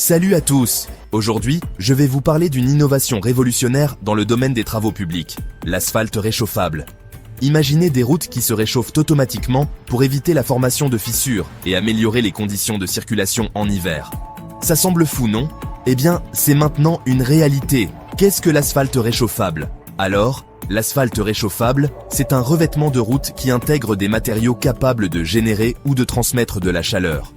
Salut à tous! Aujourd'hui, je vais vous parler d'une innovation révolutionnaire dans le domaine des travaux publics, l'asphalte réchauffable. Imaginez des routes qui se réchauffent automatiquement pour éviter la formation de fissures et améliorer les conditions de circulation en hiver. Ça semble fou, non? Eh bien, c'est maintenant une réalité. Qu'est-ce que l'asphalte réchauffable? Alors, l'asphalte réchauffable, c'est un revêtement de route qui intègre des matériaux capables de générer ou de transmettre de la chaleur.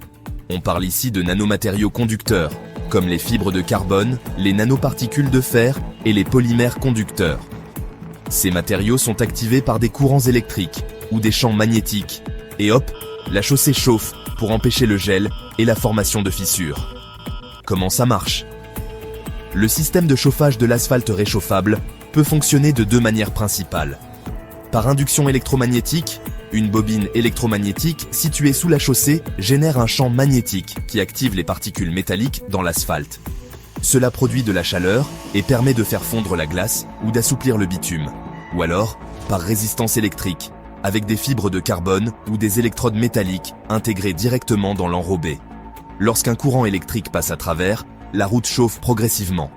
On parle ici de nanomatériaux conducteurs, comme les fibres de carbone, les nanoparticules de fer et les polymères conducteurs. Ces matériaux sont activés par des courants électriques ou des champs magnétiques, et hop, la chaussée chauffe pour empêcher le gel et la formation de fissures. Comment ça marche? Le système de chauffage de l'asphalte réchauffable peut fonctionner de deux manières principales. Par induction électromagnétique, une bobine électromagnétique située sous la chaussée génère un champ magnétique qui active les particules métalliques dans l'asphalte. Cela produit de la chaleur et permet de faire fondre la glace ou d'assouplir le bitume. Ou alors, par résistance électrique, avec des fibres de carbone ou des électrodes métalliques intégrées directement dans l'enrobé. Lorsqu'un courant électrique passe à travers, la route chauffe progressivement.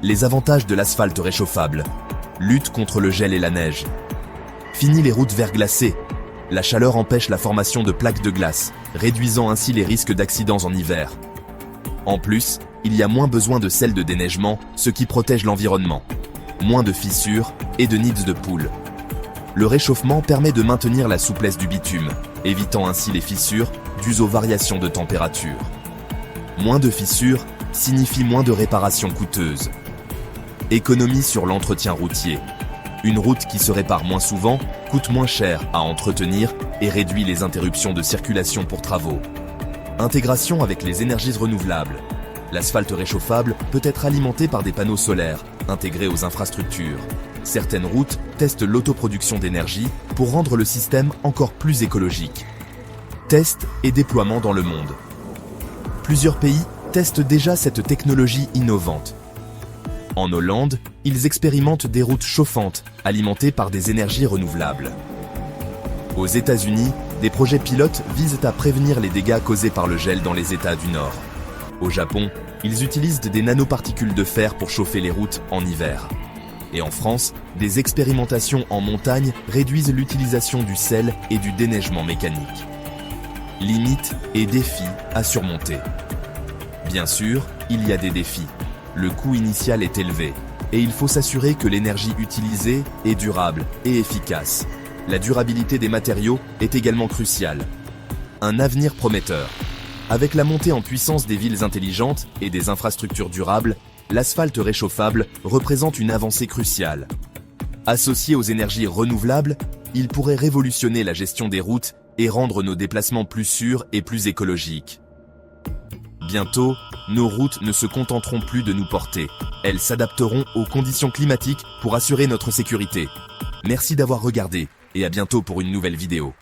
Les avantages de l'asphalte réchauffable. Lutte contre le gel et la neige. Fini les routes verglacées. La chaleur empêche la formation de plaques de glace, réduisant ainsi les risques d'accidents en hiver. En plus, il y a moins besoin de sel de déneigement, ce qui protège l'environnement. Moins de fissures et de nids de poules. Le réchauffement permet de maintenir la souplesse du bitume, évitant ainsi les fissures dues aux variations de température. Moins de fissures signifie moins de réparations coûteuses. Économie sur l'entretien routier. Une route qui se répare moins souvent coûte moins cher à entretenir et réduit les interruptions de circulation pour travaux. Intégration avec les énergies renouvelables. L'asphalte réchauffable peut être alimenté par des panneaux solaires intégrés aux infrastructures. Certaines routes testent l'autoproduction d'énergie pour rendre le système encore plus écologique. Tests et déploiement dans le monde. Plusieurs pays testent déjà cette technologie innovante. En Hollande, ils expérimentent des routes chauffantes, alimentées par des énergies renouvelables. Aux États-Unis, des projets pilotes visent à prévenir les dégâts causés par le gel dans les États du Nord. Au Japon, ils utilisent des nanoparticules de fer pour chauffer les routes en hiver. Et en France, des expérimentations en montagne réduisent l'utilisation du sel et du déneigement mécanique. Limites et défis à surmonter. Bien sûr, il y a des défis. Le coût initial est élevé, et il faut s'assurer que l'énergie utilisée est durable et efficace. La durabilité des matériaux est également cruciale. Un avenir prometteur. Avec la montée en puissance des villes intelligentes et des infrastructures durables, l'asphalte réchauffable représente une avancée cruciale. Associé aux énergies renouvelables, il pourrait révolutionner la gestion des routes et rendre nos déplacements plus sûrs et plus écologiques. Bientôt, nos routes ne se contenteront plus de nous porter. Elles s'adapteront aux conditions climatiques pour assurer notre sécurité. Merci d'avoir regardé et à bientôt pour une nouvelle vidéo.